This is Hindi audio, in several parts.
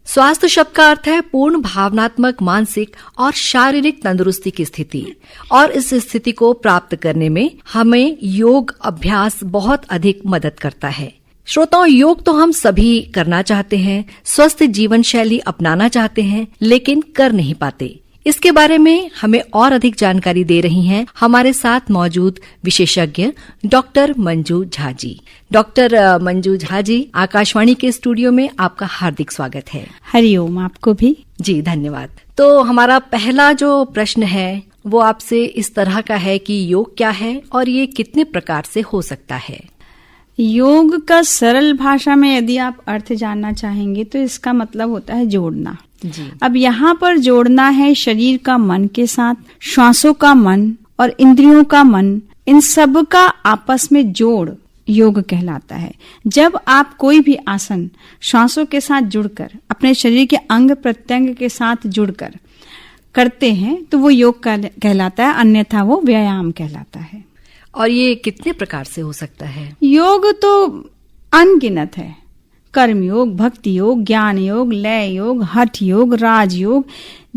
स्वास्थ्य शब्द का अर्थ है पूर्ण भावनात्मक, मानसिक और शारीरिक तंदुरुस्ती की स्थिति, और इस स्थिति को प्राप्त करने में हमें योग अभ्यास बहुत अधिक मदद करता है। श्रोताओं, योग तो हम सभी करना चाहते हैं, स्वस्थ जीवन शैली अपनाना चाहते हैं, लेकिन कर नहीं पाते। इसके बारे में हमें और अधिक जानकारी दे रही हैं हमारे साथ मौजूद विशेषज्ञ डॉक्टर मंजू झा जी। डॉक्टर मंजू झा जी, आकाशवाणी के स्टूडियो में आपका हार्दिक स्वागत है। हरिओम, आपको भी। जी धन्यवाद। तो हमारा पहला जो प्रश्न है वो आपसे इस तरह का है कि योग क्या है और ये कितने प्रकार से हो सकता है? योग का सरल भाषा में यदि आप अर्थ जानना चाहेंगे तो इसका मतलब होता है जोड़ना जी। अब यहाँ पर जोड़ना है शरीर का मन के साथ, श्वासों का मन और इंद्रियों का मन, इन सब का आपस में जोड़ योग कहलाता है। जब आप कोई भी आसन श्वासों के साथ जुड़कर, अपने शरीर के अंग प्रत्यंग के साथ जुड़कर करते हैं तो वो योग कहलाता है, अन्यथा वो व्यायाम कहलाता है। और ये कितने प्रकार से हो सकता है? योग तो अनगिनत है। कर्म योग, भक्ति योग, ज्ञान योग, लय योग, हठ योग, राज योग,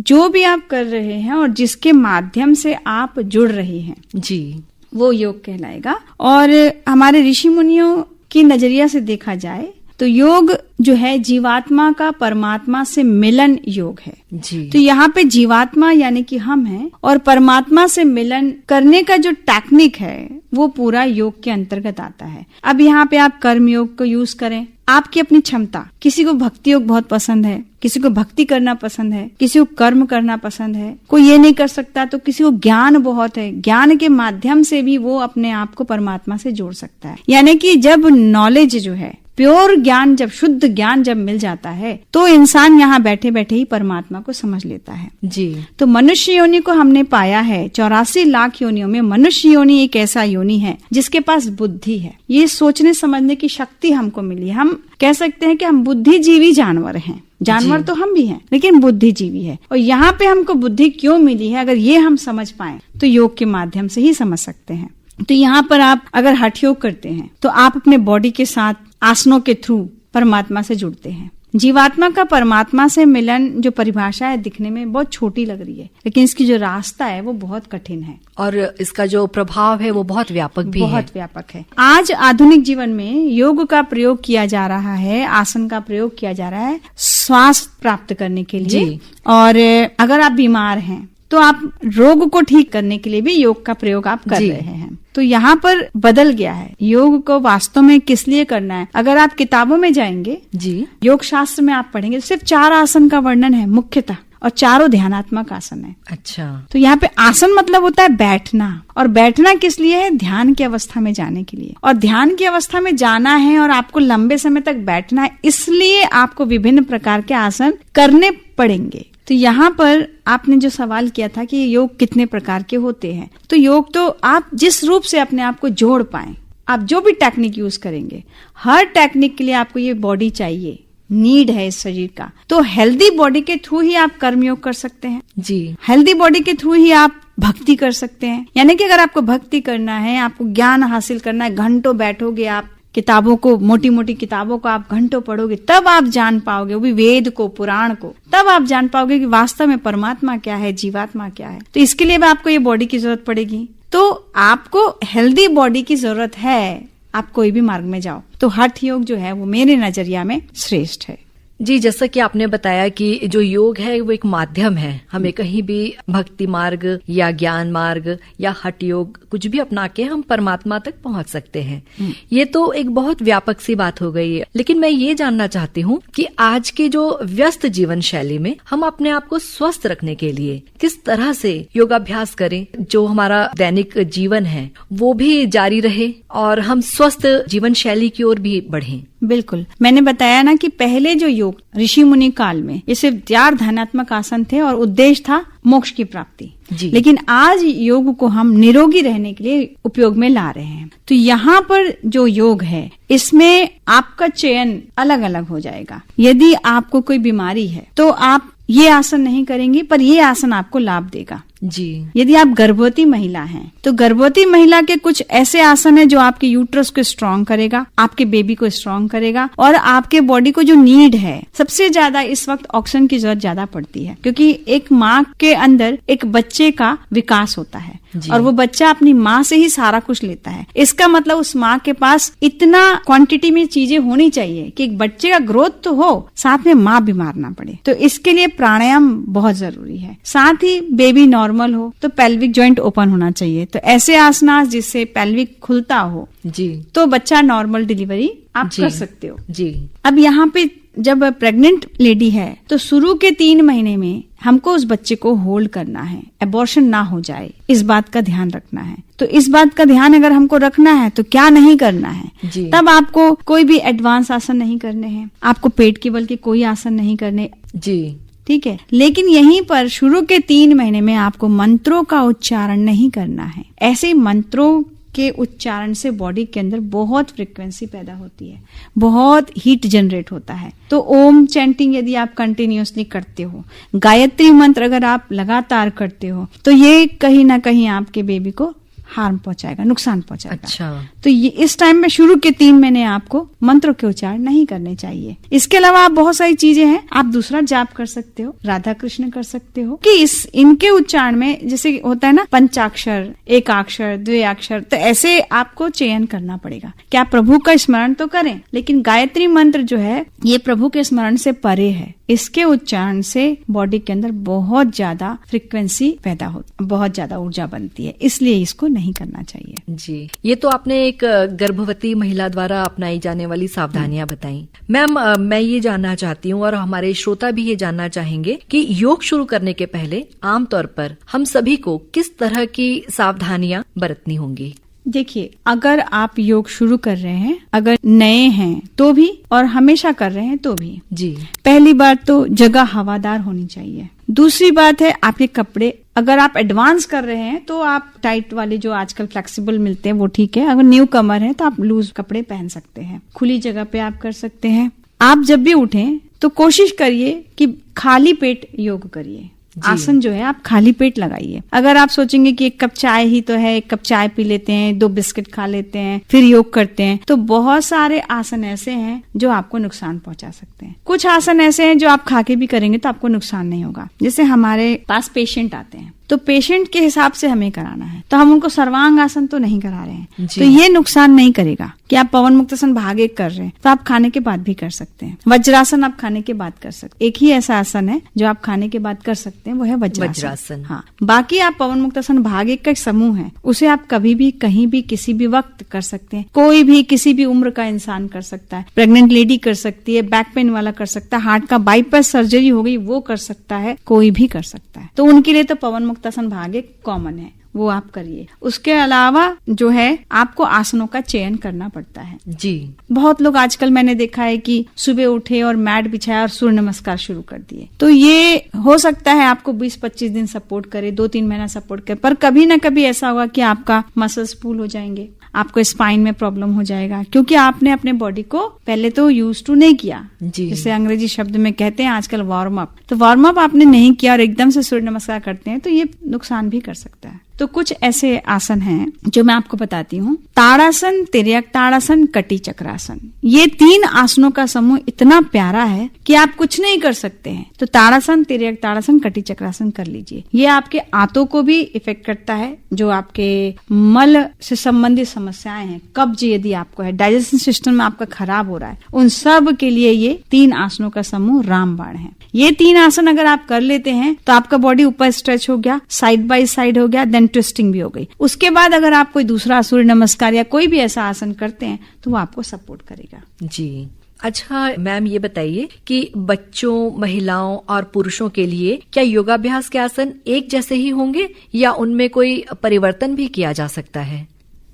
जो भी आप कर रहे हैं और जिसके माध्यम से आप जुड़ रहे हैं जी, वो योग कहलाएगा। और हमारे ऋषि मुनियों की नजरिया से देखा जाए तो योग जो है जीवात्मा का परमात्मा से मिलन योग है जी। तो यहाँ पे जीवात्मा यानी कि हम हैं और परमात्मा से मिलन करने का जो टेक्निक है वो पूरा योग के अंतर्गत आता है। अब यहाँ पे आप कर्म योग को यूज करें, आपकी अपनी क्षमता, किसी को भक्ति योग बहुत पसंद है, किसी को भक्ति करना पसंद है, किसी को कर्म करना पसंद है, कोई ये नहीं कर सकता तो किसी को ज्ञान बहुत है, ज्ञान के माध्यम से भी वो अपने आप को परमात्मा से जोड़ सकता है। यानी कि जब नॉलेज जो है, प्योर ज्ञान, जब शुद्ध ज्ञान जब मिल जाता है तो इंसान यहाँ बैठे बैठे ही परमात्मा को समझ लेता है जी। तो मनुष्य योनि को हमने पाया है, 84 लाख योनियों में मनुष्य योनि एक ऐसा योनि है जिसके पास बुद्धि है, ये सोचने समझने की शक्ति हमको मिली। हम कह सकते हैं कि हम बुद्धिजीवी जानवर हैं। जानवर तो हम भी हैं लेकिन बुद्धिजीवी है। और यहाँ पे हमको बुद्धि क्यों मिली है, अगर ये हम समझ पाए तो योग के माध्यम से ही समझ सकते हैं। तो यहाँ पर आप अगर हठ योग करते हैं तो आप अपने बॉडी के साथ आसनों के थ्रू परमात्मा से जुड़ते हैं। जीवात्मा का परमात्मा से मिलन जो परिभाषा है दिखने में बहुत छोटी लग रही है, लेकिन इसकी जो रास्ता है वो बहुत कठिन है और इसका जो प्रभाव है वो बहुत व्यापक भी है। बहुत व्यापक है। आज आधुनिक जीवन में योग का प्रयोग किया जा रहा है, आसन का प्रयोग किया जा रहा है श्वास प्राप्त करने के लिए जी। और अगर आप बीमार हैं तो आप रोग को ठीक करने के लिए भी योग का प्रयोग आप कर रहे हैं। तो यहाँ पर बदल गया है। योग को वास्तव में किस लिए करना है, अगर आप किताबों में जाएंगे जी, योग शास्त्र में आप पढ़ेंगे, सिर्फ 4 आसन का वर्णन है मुख्यतः और चारों ध्यानात्मक आसन है। अच्छा। तो यहाँ पे आसन मतलब होता है बैठना, और बैठना किस लिए है, ध्यान की अवस्था में जाने के लिए। और ध्यान की अवस्था में जाना है और आपको लंबे समय तक बैठना है, इसलिए आपको विभिन्न प्रकार के आसन करने पड़ेंगे। तो यहाँ पर आपने जो सवाल किया था कि योग कितने प्रकार के होते हैं, तो योग तो आप जिस रूप से अपने आप को जोड़ पाएं, आप जो भी टेक्निक यूज करेंगे, हर टेक्निक के लिए आपको ये बॉडी चाहिए, नीड है इस शरीर का। तो हेल्दी बॉडी के थ्रू ही आप कर्म योग कर सकते हैं जी। हेल्दी बॉडी के थ्रू ही आप भक्ति कर सकते हैं। यानी कि अगर आपको भक्ति करना है, आपको ज्ञान हासिल करना है, घंटों बैठोगे आप किताबों को, मोटी मोटी किताबों को आप घंटों पढ़ोगे, तब आप जान पाओगे, वो भी वेद को, पुराण को, तब आप जान पाओगे कि वास्तव में परमात्मा क्या है, जीवात्मा क्या है। तो इसके लिए भी आपको ये बॉडी की जरूरत पड़ेगी। तो आपको हेल्दी बॉडी की जरूरत है, आप कोई भी मार्ग में जाओ तो हठ योग जो है वो मेरे नजरिया में श्रेष्ठ है जी। जैसा कि आपने बताया कि जो योग है वो एक माध्यम है, हमें कहीं भी भक्ति मार्ग या ज्ञान मार्ग या हठ योग कुछ भी अपना के हम परमात्मा तक पहुंच सकते हैं। ये तो एक बहुत व्यापक सी बात हो गई है। लेकिन मैं ये जानना चाहती हूँ कि आज के जो व्यस्त जीवन शैली में हम अपने आप को स्वस्थ रखने के लिए किस तरह से योगाभ्यास करें, जो हमारा दैनिक जीवन है वो भी जारी रहे और हम स्वस्थ जीवन शैली की ओर भी बढ़ें। बिल्कुल, मैंने बताया ना कि पहले जो योग ऋषि मुनि काल में ये सिर्फ 4 ध्यानात्मक आसन थे और उद्देश्य था मोक्ष की प्राप्ति जी। लेकिन आज योग को हम निरोगी रहने के लिए उपयोग में ला रहे हैं। तो यहाँ पर जो योग है इसमें आपका चयन अलग अलग हो जाएगा। यदि आपको कोई बीमारी है तो आप ये आसन नहीं करेंगे, पर ये आसन आपको लाभ देगा। जी। यदि आप गर्भवती महिला हैं तो गर्भवती महिला के कुछ ऐसे आसन है जो आपके यूट्रस को स्ट्रांग करेगा, आपके बेबी को स्ट्रांग करेगा और आपके बॉडी को जो नीड है, सबसे ज्यादा इस वक्त ऑक्सीजन की जरूरत ज्यादा पड़ती है, क्योंकि एक माँ के अंदर एक बच्चे का विकास होता है और वो बच्चा अपनी माँ से ही सारा कुछ लेता है। इसका मतलब उस माँ के पास इतना क्वांटिटी में चीजें होनी चाहिए कि एक बच्चे का ग्रोथ तो हो, साथ में माँ बीमार ना पड़े। तो इसके लिए प्राणायाम बहुत जरूरी है। साथ ही बेबी नॉर्मल हो तो पेल्विक जॉइंट ओपन होना चाहिए। तो ऐसे आसनास जिससे पेल्विक खुलता हो जी, तो बच्चा नॉर्मल डिलीवरी आप जी, कर सकते हो जी। अब यहाँ पे जब प्रेग्नेंट लेडी है तो शुरू के 3 महीने में हमको उस बच्चे को होल्ड करना है, एबॉर्शन ना हो जाए, इस बात का ध्यान रखना है। तो इस बात का ध्यान अगर हमको रखना है तो क्या नहीं करना है जी। तब आपको कोई भी एडवांस आसन नहीं करने हैं, आपको पेट के बल के कोई आसन नहीं करने जी, ठीक है। लेकिन यहीं पर शुरू के 3 महीने में आपको मंत्रों का उच्चारण नहीं करना है। ऐसे मंत्रों के उच्चारण से बॉडी के अंदर बहुत फ्रीक्वेंसी पैदा होती है, बहुत हीट जनरेट होता है। तो ओम चैंटिंग यदि आप कंटिन्यूअसली करते हो, गायत्री मंत्र अगर आप लगातार करते हो, तो ये कहीं ना कहीं आपके बेबी को हार्म पहुंचाएगा, नुकसान पहुंचाएगा। अच्छा। तो ये इस टाइम में शुरू के 3 महीने आपको मंत्रों के उच्चारण नहीं करने चाहिए। इसके अलावा आप बहुत सारी चीजें हैं, आप दूसरा जाप कर सकते हो, राधा कृष्ण कर सकते हो कि इनके उच्चारण में जैसे होता है ना पंचाक्षर, एकाक्षर, द्विअक्षर, तो ऐसे आपको चयन करना पड़ेगा कि आप प्रभु का स्मरण तो करें, लेकिन गायत्री मंत्र जो है ये प्रभु के स्मरण से परे है। इसके उच्चारण से बॉडी के अंदर बहुत ज्यादा फ्रीक्वेंसी पैदा होती, बहुत ज्यादा ऊर्जा बनती है, इसलिए इसको नहीं करना चाहिए। जी, ये तो आपने एक गर्भवती महिला द्वारा अपनाई जाने वाली सावधानियां बताई। मैम, मैं ये जानना चाहती हूँ और हमारे श्रोता भी ये जानना चाहेंगे कि योग शुरू करने के पहले आमतौर पर हम सभी को किस तरह की सावधानियां बरतनी होंगी? देखिए, अगर आप योग शुरू कर रहे हैं, अगर नए हैं तो भी और हमेशा कर रहे हैं तो भी, जी, पहली बात तो जगह हवादार होनी चाहिए। दूसरी बात है आपके कपड़े, अगर आप एडवांस कर रहे हैं तो आप टाइट वाले जो आजकल फ्लेक्सिबल मिलते हैं वो ठीक है, अगर न्यू कमर है तो आप लूज कपड़े पहन सकते हैं। खुली जगह पे आप कर सकते हैं। आप जब भी उठें तो कोशिश करिए कि खाली पेट योग करिए। आसन जो है आप खाली पेट लगाइए। अगर आप सोचेंगे कि 1 कप चाय ही तो है, 1 कप चाय पी लेते हैं, 2 बिस्किट खा लेते हैं, फिर योग करते हैं, तो बहुत सारे आसन ऐसे हैं जो आपको नुकसान पहुंचा सकते हैं। कुछ आसन ऐसे हैं जो आप खा के भी करेंगे तो आपको नुकसान नहीं होगा। जैसे हमारे पास पेशेंट आते हैं तो पेशेंट के हिसाब से हमें कराना है, तो हम उनको सर्वांग आसन तो नहीं करा रहे हैं, तो ये नुकसान नहीं करेगा कि आप पवन मुक्तासन भाग 1 कर रहे हैं तो आप खाने के बाद भी कर सकते हैं। वज्रासन आप खाने के बाद कर सकते हैं। एक ही ऐसा आसन है जो आप खाने के बाद कर सकते हैं, वो है वज्रासन। हाँ, बाकी आप पवन मुक्तासन भाग 1 का एक समूह है, उसे आप कभी भी कहीं भी किसी भी वक्त कर सकते हैं। कोई भी किसी भी उम्र का इंसान कर सकता है। प्रेग्नेंट लेडी कर सकती है, बैक पेन वाला कर सकता है, हार्ट का बाईपास सर्जरी हो गई वो कर सकता है, कोई भी कर सकता है। तो उनके लिए तो पवन मुक्तासन भाग 1 कॉमन है, वो आप करिए। उसके अलावा जो है आपको आसनों का चयन करना पड़ता है। जी, बहुत लोग आजकल मैंने देखा है कि सुबह उठे और मैट बिछाया और सूर्य नमस्कार शुरू कर दिए। तो ये हो सकता है आपको 20-25 दिन सपोर्ट करे, 2-3 महीना सपोर्ट करे, पर कभी ना कभी ऐसा होगा कि आपका मसल्स पुल हो जाएंगे, आपको स्पाइन में प्रॉब्लम हो जाएगा, क्योंकि आपने अपने बॉडी को पहले तो यूज टू नहीं किया। जैसे अंग्रेजी शब्द में कहते हैं आजकल वार्म अप, तो वार्म अप आपने नहीं किया और एकदम से सूर्य नमस्कार करते हैं तो ये नुकसान भी कर सकता है। तो कुछ ऐसे आसन हैं जो मैं आपको बताती हूँ। ताड़ासन, तिर्यक ताड़ासन, कटी चक्रासन, ये 3 आसनों का समूह इतना प्यारा है कि आप कुछ नहीं कर सकते हैं। तो ताड़ासन, तिर्यक ताड़ासन, कटी चक्रासन कर लीजिए। ये आपके आंतों को भी इफेक्ट करता है, जो आपके मल से संबंधित समस्याएं हैं, कब्ज यदि आपको है, डाइजेशन सिस्टम में आपका खराब हो रहा है, उन सब के लिए ये 3 आसनों का समूह रामबाण है। ये 3 आसन अगर आप कर लेते हैं तो आपका बॉडी ऊपर स्ट्रेच हो गया, साइड बाय साइड हो गया, देन ट्विस्टिंग भी हो गई। उसके बाद अगर आप कोई दूसरा सूर्य नमस्कार या कोई भी ऐसा आसन करते हैं तो वो आपको सपोर्ट करेगा। जी, अच्छा मैम, ये बताइए कि बच्चों, महिलाओं और पुरुषों के लिए क्या योगाभ्यास के आसन एक जैसे ही होंगे या उनमें कोई परिवर्तन भी किया जा सकता है?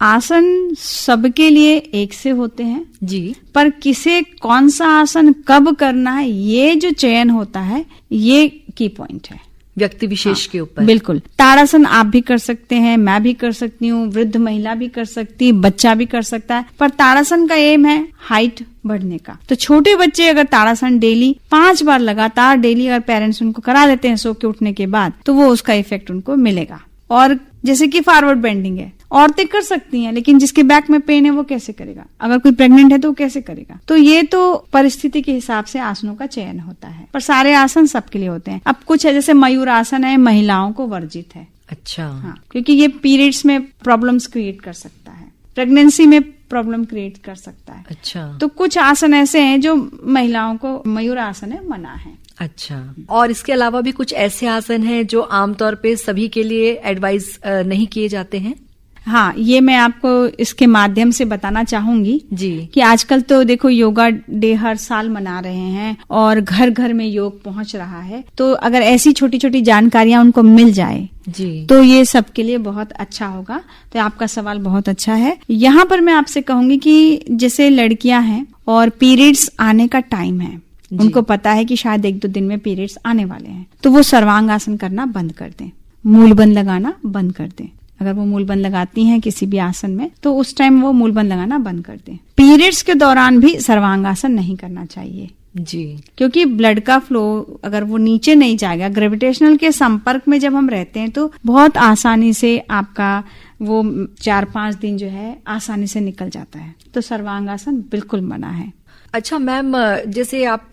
आसन सबके लिए एक से होते हैं जी, पर किसे कौन सा आसन कब करना है ये जो चयन होता है ये की पॉइंट है। व्यक्ति विशेष के ऊपर। बिल्कुल, ताड़ासन आप भी कर सकते हैं, मैं भी कर सकती हूँ, वृद्ध महिला भी कर सकती है, बच्चा भी कर सकता है। पर ताड़ासन का एम है हाइट बढ़ने का। तो छोटे बच्चे अगर ताड़ासन डेली 5 बार लगातार डेली अगर पेरेंट्स उनको करा देते हैं सो के उठने के बाद, तो वो उसका इफेक्ट उनको मिलेगा। और जैसे कि फॉरवर्ड बेंडिंग है, औरतें कर सकती हैं, लेकिन जिसके बैक में पेन है वो कैसे करेगा? अगर कोई प्रेग्नेंट है तो वो कैसे करेगा? तो ये तो परिस्थिति के हिसाब से आसनों का चयन होता है, पर सारे आसन सबके लिए होते हैं। अब कुछ है, जैसे मयूर आसन है, महिलाओं को वर्जित है। अच्छा। हाँ, क्योंकि ये पीरियड्स में प्रॉब्लम्स क्रिएट कर सकता है, प्रेगनेंसी में प्रॉब्लम क्रिएट कर सकता है। अच्छा। तो कुछ आसन ऐसे हैं जो महिलाओं को, मयूर आसन है, मना है। अच्छा। और इसके अलावा भी कुछ ऐसे आसन हैं जो आमतौर पे सभी के लिए एडवाइस नहीं किए जाते हैं? हाँ, ये मैं आपको इसके माध्यम से बताना चाहूंगी जी कि आजकल तो देखो योगा डे हर साल मना रहे हैं और घर घर में योग पहुंच रहा है। तो अगर ऐसी छोटी छोटी जानकारियां उनको मिल जाए जी तो ये सबके लिए बहुत अच्छा होगा। तो आपका सवाल बहुत अच्छा है। यहाँ पर मैं आपसे कहूंगी कि जैसे लड़कियां हैं और पीरियड्स आने का टाइम है, उनको पता है कि शायद 1-2 दिन में पीरियड्स आने वाले हैं, तो वो सर्वांग आसन करना बंद कर दें, मूलबंद लगाना बंद कर दें। अगर वो मूलबंद लगाती हैं किसी भी आसन में तो उस टाइम वो मूलबंद लगाना बंद कर दें। पीरियड्स के दौरान भी सर्वांगासन नहीं करना चाहिए जी, क्योंकि ब्लड का फ्लो अगर वो नीचे नहीं जाएगा, ग्रेविटेशनल के संपर्क में जब हम रहते हैं तो बहुत आसानी से आपका वो 4-5 दिन जो है आसानी से निकल जाता है। तो सर्वांगासन बिल्कुल मना है। अच्छा मैम, जैसे आप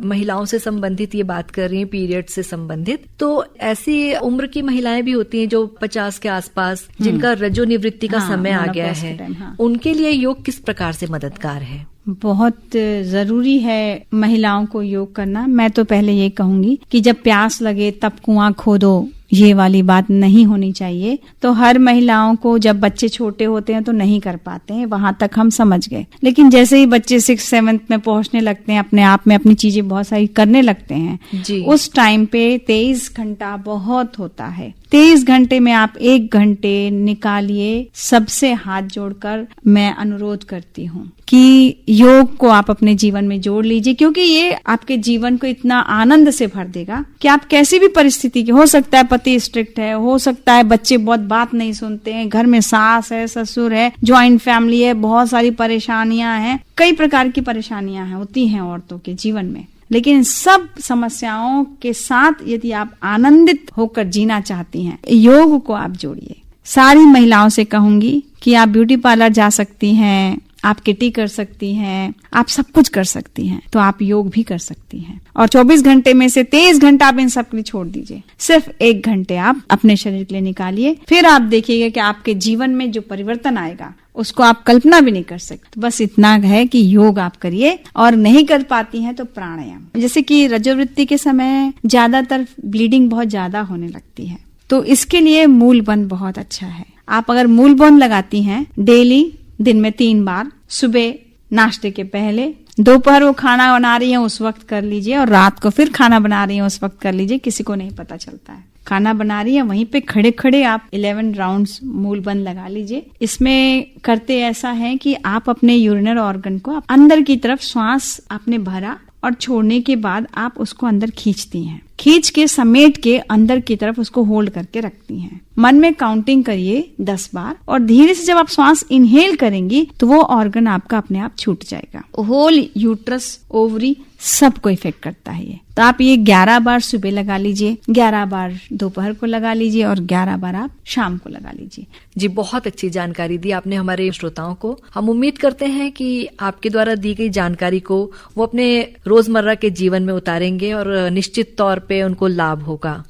महिलाओं से संबंधित ये बात कर रही हैं, पीरियड से संबंधित, तो ऐसी उम्र की महिलाएं भी होती हैं जो 50 के आसपास, जिनका रजो निवृत्ति का समय आ गया है, उनके लिए योग किस प्रकार से मददगार है? बहुत जरूरी है महिलाओं को योग करना। मैं तो पहले ये कहूंगी कि जब प्यास लगे तब कुआं खोदो, ये वाली बात नहीं होनी चाहिए। तो हर महिलाओं को, जब बच्चे छोटे होते हैं तो नहीं कर पाते हैं, वहां तक हम समझ गए। लेकिन जैसे ही बच्चे 6-7 में पहुंचने लगते हैं, अपने आप में अपनी चीजें बहुत सारी करने लगते हैं जी। उस टाइम पे 23 घंटा बहुत होता है। 23 घंटे में आप 1 घंटे निकालिए। सबसे हाथ जोड़कर मैं अनुरोध करती हूँ कि योग को आप अपने जीवन में जोड़ लीजिए, क्योंकि ये आपके जीवन को इतना आनंद से भर देगा कि आप कैसी भी परिस्थिति की, हो सकता है पति स्ट्रिक्ट है, हो सकता है बच्चे बहुत बात नहीं सुनते हैं, घर में सास है, ससुर है, ज्वाइंट फैमिली है, बहुत सारी परेशानियां हैं, कई प्रकार की परेशानियां हैं, होती हैं औरतों के जीवन में। लेकिन सब समस्याओं के साथ यदि आप आनंदित होकर जीना चाहती हैं, योग को आप जोड़िए। सारी महिलाओं से कहूंगी कि आप ब्यूटी पार्लर जा सकती हैं, आप किटी कर सकती हैं, आप सब कुछ कर सकती हैं, तो आप योग भी कर सकती हैं। और 24 घंटे में से 23 घंटा आप इन सब के लिए छोड़ दीजिए, सिर्फ 1 घंटे आप अपने शरीर के लिए निकालिए। फिर आप देखिएगा कि आपके जीवन में जो परिवर्तन आएगा उसको आप कल्पना भी नहीं कर सकते। बस इतना है कि योग आप करिए, और नहीं कर पाती हैं तो प्राणायाम। जैसे कि रजोवृत्ति के समय ज्यादातर ब्लीडिंग बहुत ज्यादा होने लगती है, तो इसके लिए मूलबंद बहुत अच्छा है। आप अगर मूलबंद लगाती हैं डेली, दिन में 3 बार, सुबह नाश्ते के पहले, दोपहर वो खाना बना रही है उस वक्त कर लीजिए, और रात को फिर खाना बना रही है उस वक्त कर लीजिए। किसी को नहीं पता चलता है खाना बना रही है, वहीं पे खड़े खड़े आप 11 राउंड्स मूलबंद लगा लीजिए। इसमें करते ऐसा है कि आप अपने यूरिनरी ऑर्गन को अंदर की तरफ श्वास आपने भरा और छोड़ने के बाद आप उसको अंदर खींचती हैं, खींच के समेट के अंदर की तरफ उसको होल्ड करके रखती हैं। मन में काउंटिंग करिए 10 बार, और धीरे से जब आप श्वास इनहेल करेंगी तो वो ऑर्गन आपका अपने आप छूट जाएगा। होल यूट्रस, ओवरी सबको इफेक्ट करता है ये। तो आप ये 11 बार सुबह लगा लीजिए, 11 बार दोपहर को लगा लीजिए, और 11 बार आप शाम को लगा लीजिए। जी, बहुत अच्छी जानकारी दी आपने हमारे श्रोताओं को। हम उम्मीद करते हैं कि आपके द्वारा दी गई जानकारी को वो अपने रोजमर्रा के जीवन में उतारेंगे और निश्चित तौर पे उनको लाभ होगा।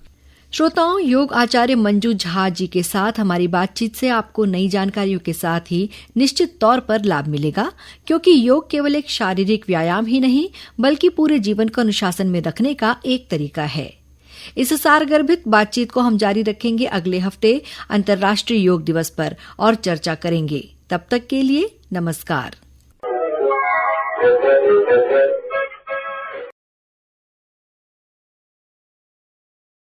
श्रोताओं, योग आचार्य मंजू झा जी के साथ हमारी बातचीत से आपको नई जानकारियों के साथ ही निश्चित तौर पर लाभ मिलेगा, क्योंकि योग केवल एक शारीरिक व्यायाम ही नहीं बल्कि पूरे जीवन को अनुशासन में रखने का एक तरीका है। इस सारगर्भित बातचीत को हम जारी रखेंगे अगले हफ्ते अंतर्राष्ट्रीय योग दिवस पर और चर्चा करेंगे। तब तक के लिए नमस्कार।